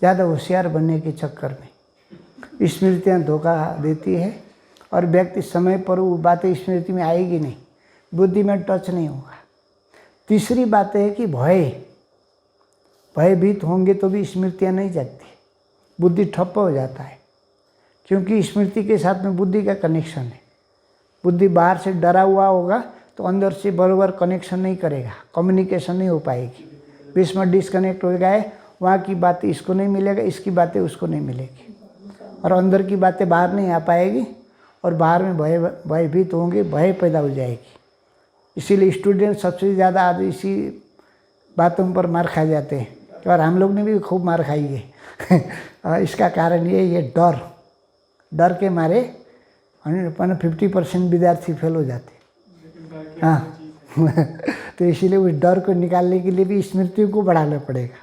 ज़्यादा होशियार बनने के चक्कर में स्मृतियाँ धोखा देती है, और व्यक्ति समय पर वो बातें स्मृति में आएगी नहीं, बुद्धि में टच नहीं होगा। तीसरी बात है कि भयभीत होंगे तो भी स्मृतियाँ नहीं जागती, बुद्धि ठप्प हो जाता है, क्योंकि स्मृति के साथ में बुद्धि का कनेक्शन है। बुद्धि बाहर से डरा हुआ होगा तो अंदर से बराबर कनेक्शन नहीं करेगा, कम्युनिकेशन नहीं हो पाएगी, बीच में डिस्कनेक्ट हो गए, वहाँ की बातें इसको नहीं मिलेगा, इसकी बातें उसको नहीं मिलेगी, और अंदर की बातें बाहर नहीं आ पाएगी, और बाहर में भयभीत होंगे, भय पैदा हो जाएगी। इसीलिए स्टूडेंट सबसे ज़्यादा आज इसी बातों पर मार खा जाते हैं, और हम लोग ने भी खूब मार खाई है। इसका कारण ये डर के मारे 50% विद्यार्थी फेल हो जाते। हाँ तो इसीलिए उस डर को निकालने के लिए भी स्मृति को बढ़ाना पड़ेगा,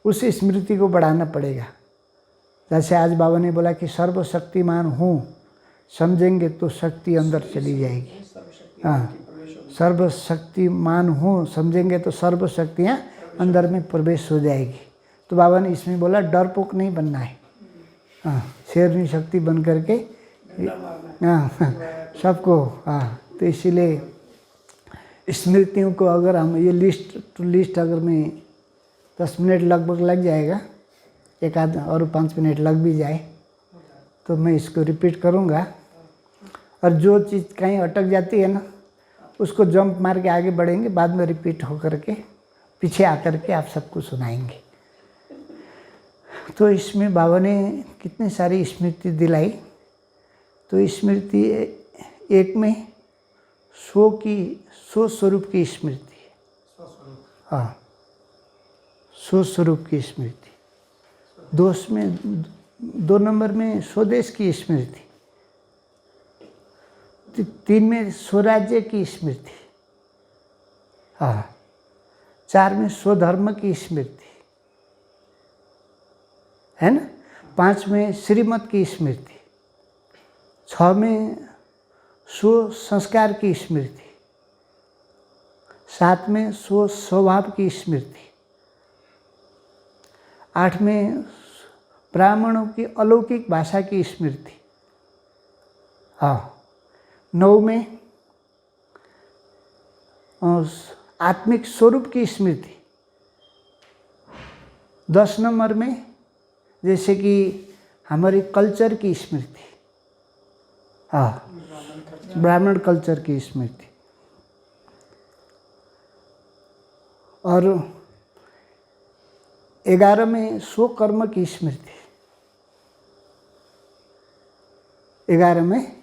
उस स्मृति को बढ़ाना पड़ेगा। जैसे आज बाबा ने बोला कि सर्वशक्तिमान हूँ, समझेंगे तो शक्ति अंदर चली जाएगी। हाँ, सर्वशक्तिमान हूँ समझेंगे तो सर्व शक्तियाँ अंदर में प्रवेश हो जाएगी। तो बाबा ने इसमें बोला डरपोक नहीं बनना है, हाँ, शेरनी शक्ति बन करके हाँ सबको। हाँ, तो इसीलिए स्मृतियों को अगर हम ये लिस्ट अगर मैं 10 मिनट लगभग लग जाएगा, एक आध और 5 मिनट लग भी जाए तो मैं इसको रिपीट करूँगा। और जो चीज़ कहीं अटक जाती है ना, उसको जंप मार के आगे बढ़ेंगे, बाद में रिपीट हो करके पीछे आकर के आप सबको सुनाएंगे। तो इसमें बाबा ने कितनी सारी स्मृति दिलाई। तो स्मृति एक में 100 स्वरूप की स्मृति, हाँ 100 स्वरूप की स्मृति। 2 नंबर में स्वदेश की स्मृति, 3 में स्वराज्य की स्मृति, हाँ 4 में स्वधर्म की स्मृति, है ना, 5 में श्रीमत की स्मृति, 6 में स्व संस्कार की स्मृति, 7 में स्व स्वभाव की स्मृति, 8 में ब्राह्मणों की अलौकिक भाषा की स्मृति, हाँ 9 में आत्मिक स्वरूप की स्मृति, 10 नंबर में जैसे कि हमारी कल्चर की स्मृति, हाँ ब्राह्मण कल्चर की स्मृति, और 11 में स्वकर्म की स्मृति, 11 में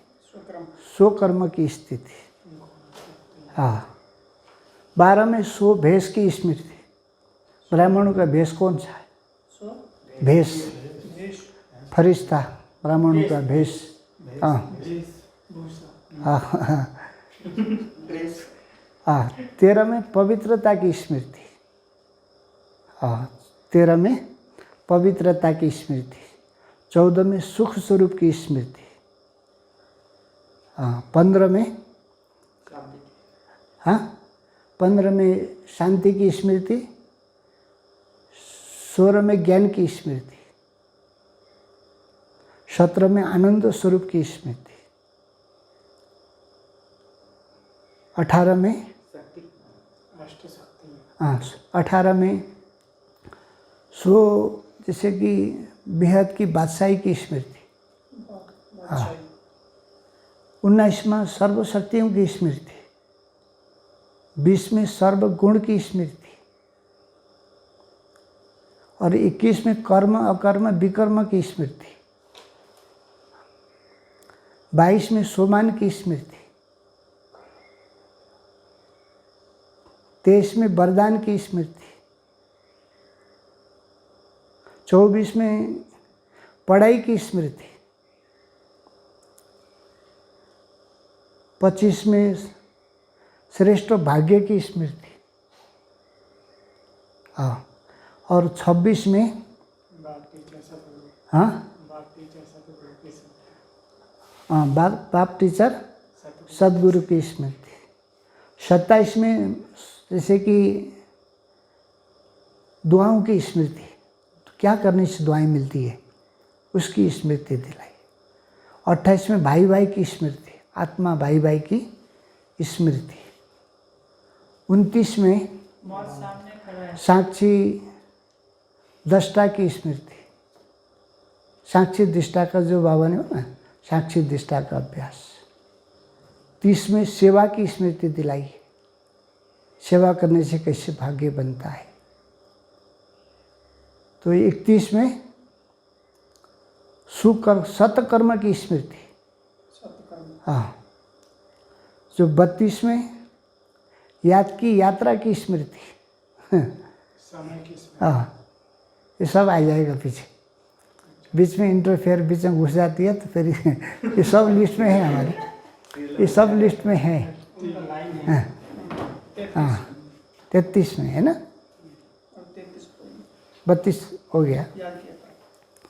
स्वकर्म की स्थिति, हाँ 12 में स्वभेष की स्मृति। ब्राह्मणों का भेष कौन सा है? भेष, फरिश्ता ब्राह्मणों का भेष, हाँ हाँ। 13 में पवित्रता की स्मृति, हाँ 13 में पवित्रता की स्मृति। 14 में सुख स्वरूप की स्मृति, हाँ 15 में, हाँ 15 में शांति की स्मृति, 16 में ज्ञान की स्मृति, 17 में आनंद स्वरूप की स्मृति, 18 में, हाँ 18 में जैसे कि बेहद की बादशाही की स्मृति, हाँ 19 में सर्वशक्तियों की स्मृति, 20 में सर्वगुण की स्मृति, और 21 में कर्म अकर्म विकर्म की स्मृति, 22 में सोमान की स्मृति, 23 में वरदान की स्मृति, 24 में पढ़ाई की स्मृति, 25 में श्रेष्ठ भाग्य की स्मृति, हाँ, और 26 में हाँ बाप टीचर सदगुरु की स्मृति, 27 में जैसे कि दुआओं की स्मृति, तो क्या करने से दुआएं मिलती है उसकी स्मृति दिलाई। 28 में भाई भाई की स्मृति, आत्मा भाई भाई की स्मृति। 29 में साक्षी दृष्टा की स्मृति, साक्षी दृष्टा का जो बाबा ने ना, साक्षी दृष्टा का अभ्यास। 30 में सेवा की स्मृति दिलाई, सेवा करने से कैसे भाग्य बनता है। तो 31 में सत्कर्म की स्मृति, हाँ। जो 32 में यात्रा की स्मृति, हाँ, ये सब आ जाएगा पीछे। बीच में इंटरफेयर बीच में घुस जाती है तो फिर ये सब लिस्ट में है हमारी, ये सब लिस्ट में है। हाँ 33 में है ना, 32 हो गया।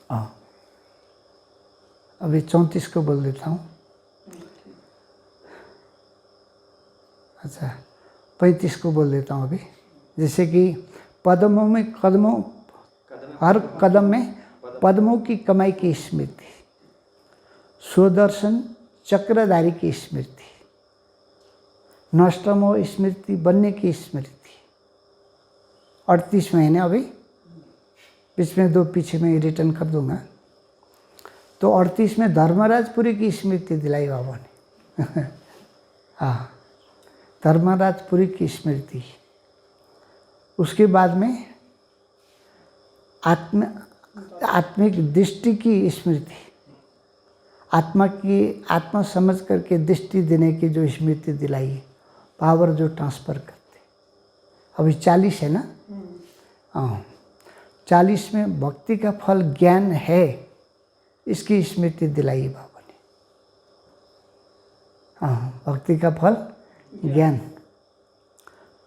हाँ अभी 34 को बोल देता हूँ। अच्छा 35 को बोल देता हूँ अभी। जैसे कि हर कदम में पद्मों की कमाई की स्मृति, स्वदर्शन चक्रधारी की स्मृति, नष्टमो स्मृति बनने की स्मृति। 38 में है ना, अभी बीच में 2 पीछे में रिटर्न कर दूंगा। तो 38 में धर्मराजपुरी की स्मृति दिलाई बाबा ने। हाँ धर्मराजपुरी की स्मृति। उसके बाद में आत्मिक दृष्टि की स्मृति, आत्मा समझ करके दृष्टि देने की जो स्मृति दिलाई है, पावर जो ट्रांसफ़र करते। अभी 40 है ना, हाँ 40 में भक्ति का फल ज्ञान है, इसकी स्मृति दिलाई बाबा ने। हाँ भक्ति का फल ज्ञान।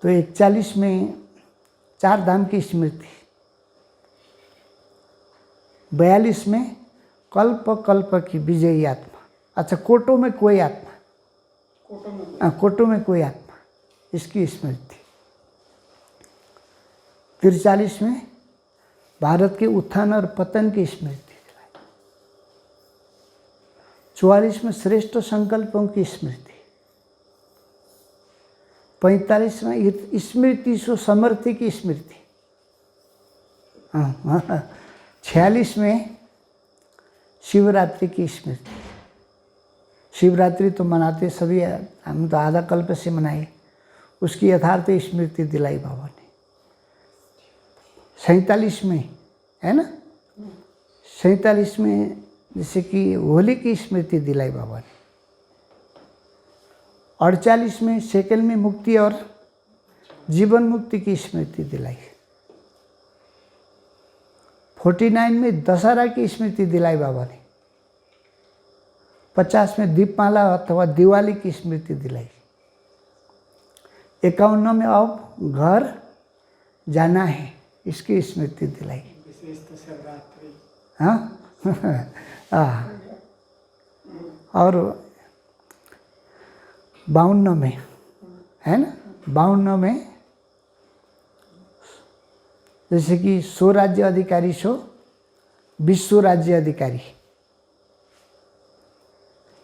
तो 41 में 4 धाम की स्मृति, 42 में कल्प कल्प की विजयी आत्मा। अच्छा कोटो में कोई आत्मा, कोटो में कोई आत्मा, इसकी स्मृति। 43 में भारत के उत्थान और पतन की स्मृति। 44 में श्रेष्ठ संकल्पों की स्मृति। 45 में स्मृति सो समर्थी की स्मृति। 46 में शिवरात्रि की स्मृति। शिवरात्रि तो मनाते सभी, हम तो आधा कल्प से मनाए, उसकी यथार्थ स्मृति दिलाई बाबा ने। 47 में है ना, 47 में जैसे कि होली की स्मृति दिलाई बाबा ने। 48 में सेकंड में मुक्ति और जीवन मुक्ति की स्मृति दिलाई। 49 में दशहरा की स्मृति दिलाई बाबा ने। 50 में दीपमाला अथवा दिवाली की स्मृति दिलाई। 51 में अब घर जाना है, इसकी स्मृति दिलाई। हाँ और 52 में है ना, 52 में जैसे कि 100 राज्य अधिकारी 100 विश्व राज्य अधिकारी,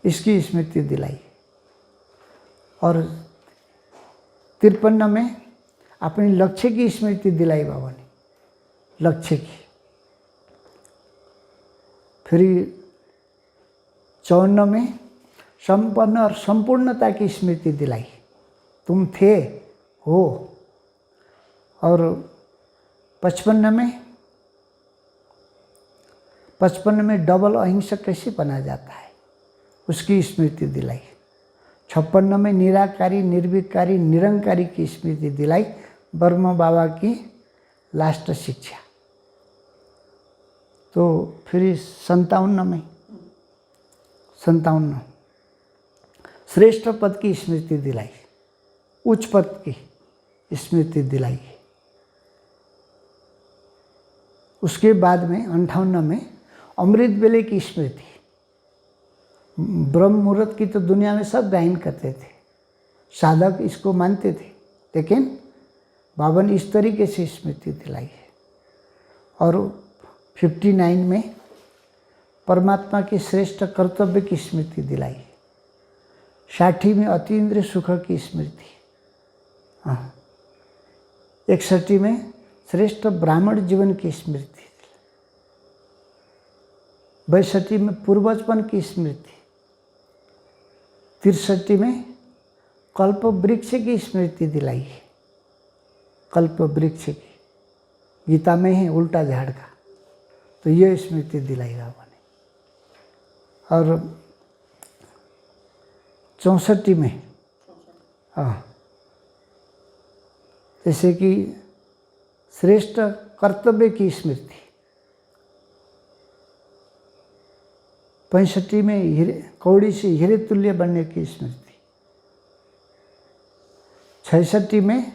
इसकी स्मृति दिलाई। और 53 में अपने लक्ष्य की स्मृति दिलाई बाबा ने, लक्ष्य की। फिर 54 में संपन्न और संपूर्णता की स्मृति दिलाई, तुम थे हो। और 55 में डबल अहिंसक कैसे बना जाता है, उसकी स्मृति दिलाई। 56 में निराकारी, निर्विकारी, निरंकारी की स्मृति दिलाई। ब्रह्म बाबा की लास्ट शिक्षा। तो फिर 57 में 57 श्रेष्ठ पद की स्मृति दिलाई, उच्च पद की स्मृति दिलाई। उसके बाद में 58 में अमृत वेले की स्मृति। ब्रह्म मुहूर्त की तो दुनिया में सब गायन करते थे, साधक इसको मानते थे, लेकिन बाबा ने इस तरीके से स्मृति दिलाई है। और 59 में परमात्मा के श्रेष्ठ कर्तव्य की स्मृति दिलाई। 60 में अतीन्द्रिय सुख की स्मृति। 61 में श्रेष्ठ ब्राह्मण जीवन की स्मृति। 62 में पूर्वजपन की स्मृति। 63 में कल्प वृक्ष की स्मृति दिलाई है। कल्प वृक्ष की गीता में है, उल्टा झाड़ का, तो ये स्मृति दिलाई बाबा ने। और 64 में जैसे कि श्रेष्ठ कर्तव्य की स्मृति। 65 में कौड़ी से हीरे तुल्य बनने की स्मृति। 66 में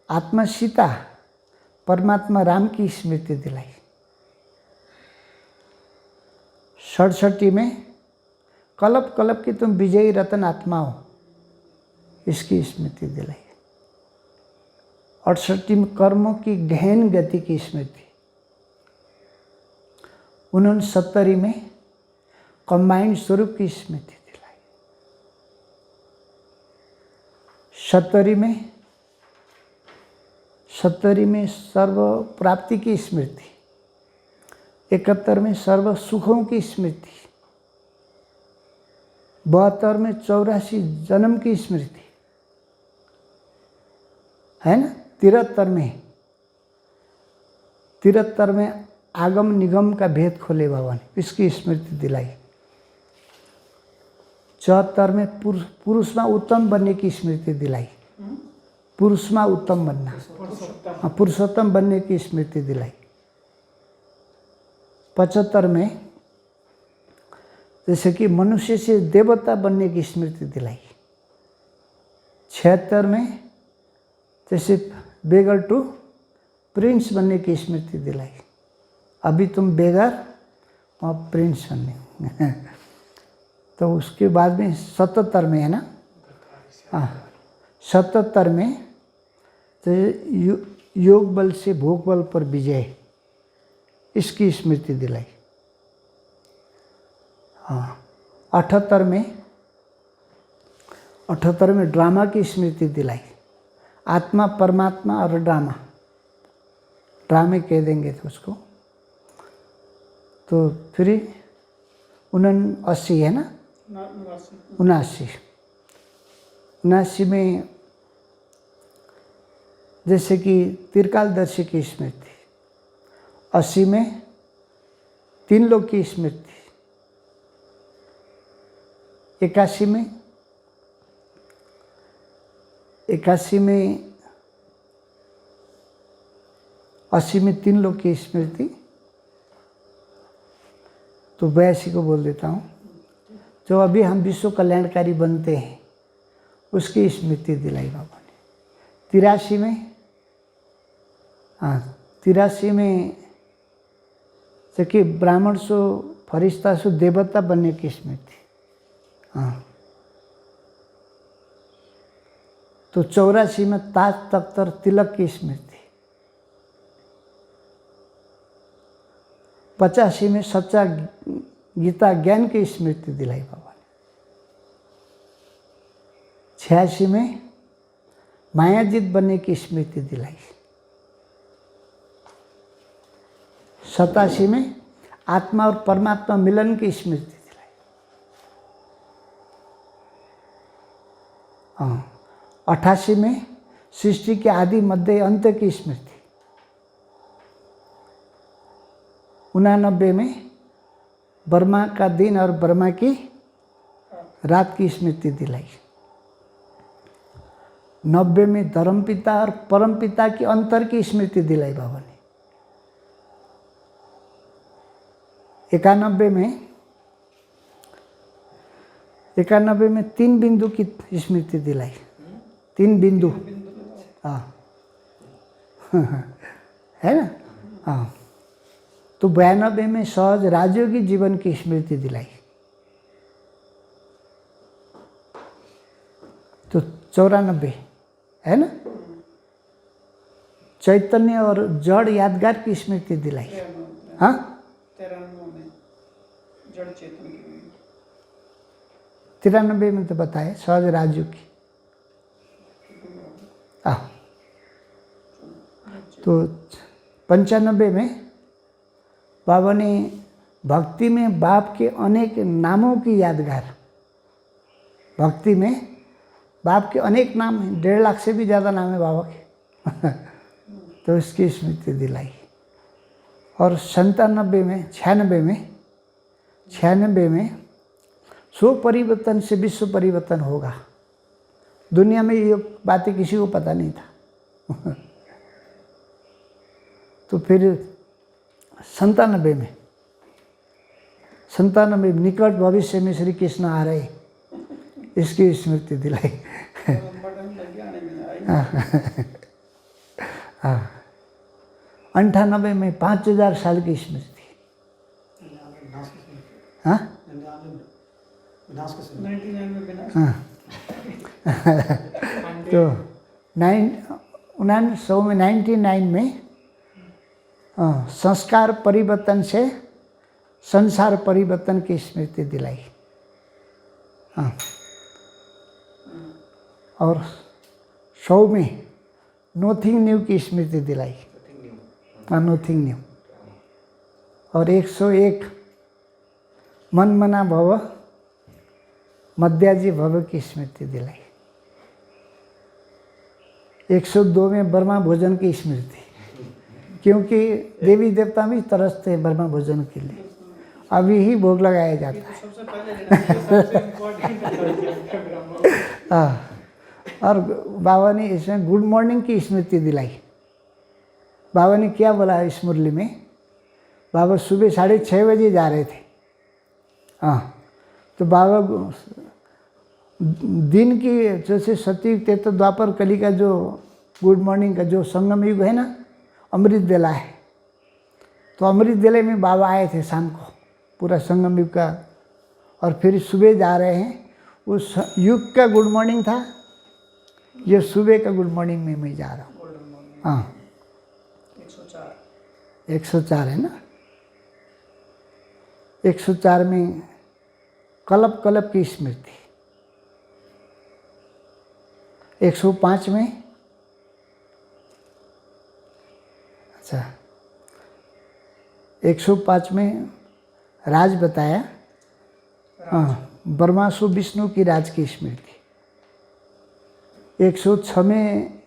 आत्मा सीता परमात्मा राम की स्मृति दिलाई। 67 में कल्प कल्प की तुम विजयी रतन आत्मा हो, इसकी स्मृति दिलाई। 68 में कर्मों की गहन गति की स्मृति। 69 में कंबाइंड स्वरूप की स्मृति दिलाई। 70 में सर्व प्राप्ति की स्मृति। 71 में सर्व सुखों की स्मृति। 72 में 84 जन्म की स्मृति है ना। 73 में आगम निगम का भेद खोले बाबा ने, इसकी स्मृति दिलाई। 74 में पुरुष में उत्तम बनने की स्मृति दिलाई। पुरुष में उत्तम बनना, पुरुषोत्तम बनने की स्मृति दिलाई। 75 में जैसे कि मनुष्य से देवता बनने की स्मृति दिलाई। 76 में जैसे बेगर टू प्रिंस बनने की स्मृति दिलाई। अभी तुम बेगर और प्रिंस बनने। तो उसके बाद में 77 में है ना, हाँ 77 में तो योग बल से भोग बल पर विजय, इसकी स्मृति दिलाई। हाँ 78 में ड्रामा की स्मृति दिलाई। आत्मा परमात्मा और ड्रामे कह देंगे तो उसको। तो फिर 79 है ना, 79 में जैसे कि त्रिकालदर्शी की स्मृति। 80 में 3 लोग की स्मृति। 81 में 80 में 3 लोग की स्मृति। तो 82 को बोल देता हूँ, जो अभी हम विश्व कल्याणकारी बनते हैं उसकी स्मृति दिलाई बाबा ने। 83 में 83 में कि ब्राह्मण सो फरिश्ता सो देवता बनने की स्मृति। हाँ तो 84 में ताज तख्त और तिलक की स्मृति। 85 में सच्चा गीता ज्ञान की स्मृति दिलाई बाबा ने। 86 में मायाजीत बनने की स्मृति दिलाई। 87 में आत्मा और परमात्मा मिलन की स्मृति दिलाई। 88 में सृष्टि के आदि मध्य अंत की स्मृति। 89 में ब्रह्मा का दिन और ब्रह्मा की रात की स्मृति दिलाई। 90 में धर्मपिता और परमपिता की अंतर की स्मृति दिलाई बाबा ने। 91 में 3 बिंदु की स्मृति दिलाई। 3 बिंदु, हाँ है ना, हाँ। तो 92 में सहज राजयोगी जीवन की स्मृति दिलाई। तो 94 है ना, चैतन्य और जड़ यादगार की स्मृति दिलाई। हाँ 93 में जड़ चेतन की 93 में तो बताए सहज राजू की। तो 95 में बाबा ने भक्ति में बाप के अनेक नामों की यादगार, भक्ति में बाप के अनेक नाम हैं, 1.5 लाख से भी ज़्यादा नाम है बाबा के तो इसकी स्मृति दिलाई। और 96 में स्व परिवर्तन से विश्व परिवर्तन होगा। दुनिया में ये बातें किसी को पता नहीं था तो फिर 97 में निकट भविष्य में श्री कृष्ण आ रहे, इसकी स्मृति दिलाई। हाँ 98 में 5000 साल की स्मृति। हाँ 99 में विनाश। हाँ तो 99 में संस्कार परिवर्तन से संसार परिवर्तन की स्मृति दिलाई। हाँ और 100 में नोथिंग न्यू की स्मृति दिलाई। हाँ नोथिंग न्यू। और 101 मन मना भव मध्याजी भव की स्मृति दिलाई। 102 में ब्रह्मा भोजन की स्मृति, क्योंकि देवी देवता भी तरसते हैं ब्रह्मा भोजन के लिए, अभी ही भोग लगाया जाता है। सबसे पहले सबसे इम्पोर्टेंट हाँ और बाबा ने इसमें गुड मॉर्निंग की स्मृति दिलाई। बाबा ने क्या बोला इस मुरली में, बाबा सुबह 6:30 बजे जा रहे थे। हाँ तो बाबा दिन की जैसे सतयुग थे तो द्वापर कली का जो गुड मॉर्निंग का जो संगम युग है ना, अमृत वेला है, तो अमृत वेले में बाबा आए थे शाम को, पूरा संगम युग का, और फिर सुबह जा रहे हैं। उस युग का गुड मॉर्निंग था, ये सुबह का गुड मॉर्निंग में मैं जा रहा हूँ। हाँ 104 है ना। 104 में कल्प कल्प की स्मृति। 105 में अच्छा 105 में राज बताया। हाँ ब्रह्मासु विष्णु की राज की स्मृति। 106 में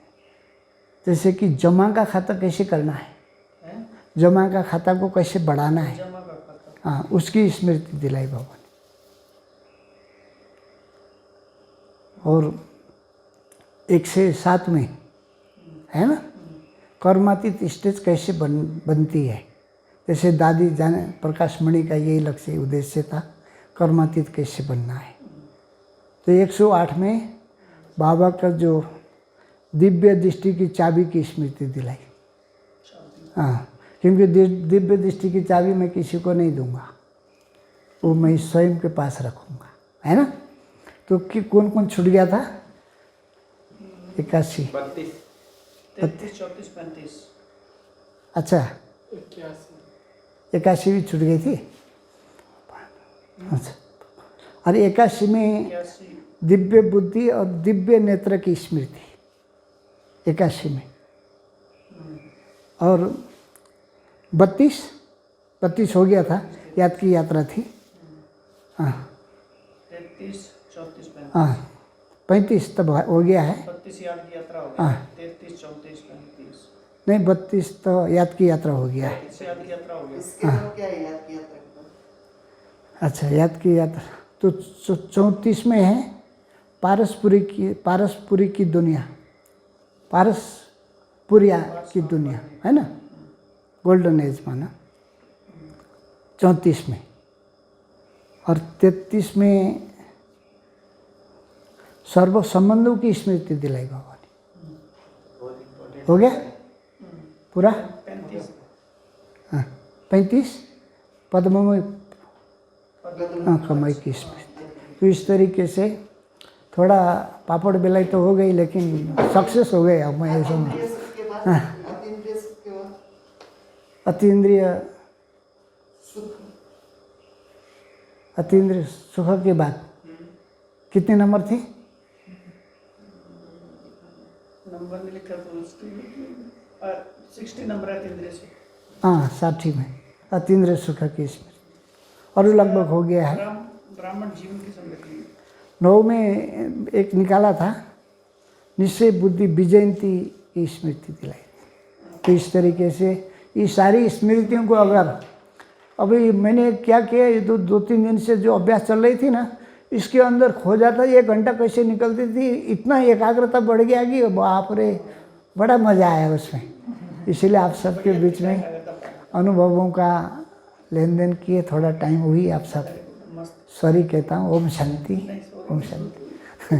जैसे कि जमा का खाता कैसे करना है, जमा का खाता को कैसे बढ़ाना है, हाँ उसकी स्मृति दिलाई बाबा ने। और 107 में है ना, कर्मातीत स्टेज कैसे बनती है, जैसे दादी जाने प्रकाश मणि का यही लक्ष्य उद्देश्य था, कर्मातीत कैसे बनना है। तो 108 में बाबा का जो दिव्य दृष्टि की चाबी की स्मृति दिलाई। हाँ क्योंकि दिव्य दृष्टि की चाबी मैं किसी को नहीं दूंगा, वो मैं स्वयं के पास रखूँगा, है ना। तो कि कौन कौन छूट गया था? 81 33 34 35। अच्छा 81 भी छूट गई थी। अच्छा और 81 में दिव्य बुद्धि और दिव्य नेत्र की स्मृति 81 में। और 32 हो गया था, याद की यात्रा थी। हाँ 33 34 35। हाँ 35 तब हो गया है। 32 याद की यात्रा हो गया। 33 34 35 नहीं 32 तो याद की यात्रा हो गया है। इससे याद की यात्रा हो गई। क्या है याद की यात्रा? अच्छा याद की यात्रा तो 34 में है पारस्परिक की दुनिया। पारसपुरिया की दुनिया है ना, गोल्डन एज माना 34 में, और 33 में सर्व संबंधों की स्मृति दिलाई बाबा ने। हो गया पूरा? 35 हाँ 35 पद्ममय कमाई की स्मृति। तो इस तरीके से थोड़ा पापड़ बेलाई तो हो गई, लेकिन सक्सेस हो गए। अब मैं ऐसा अतीन्द्रिय सुख के बाद, अतीन्द्रिय सुख के बाद अतीन्द्रिय सुख, अतीन्द्रिय सुख के बाद कितने नंबर थे? नंबर नहीं लिखा तो उसकी 60 नंबर है अतीन्द्रिय सुख। हाँ 60 में अतीन्द्रिय सुख की स्मृति, और लगभग हो गया है। ब्राह्मण जीवन की समृद्धि 9 में एक निकाला था, निश्चय बुद्धि विजयंती की स्मृति दिलाई। तो इस तरीके से ये सारी स्मृतियों को अगर अभी मैंने क्या किया, ये 2-3 दिन से जो अभ्यास चल रही थी ना, इसके अंदर खो जाता, 1 घंटा कैसे निकलती थी, इतना एकाग्रता बढ़ गया कि बाप रे, बड़ा मज़ा आया उसमें। इसलिए आप सबके बीच में अनुभवों का लेन देन किए, थोड़ा टाइम हुई आप सब। सॉरी कहता हूँ। ओम शांति, ओम शांति।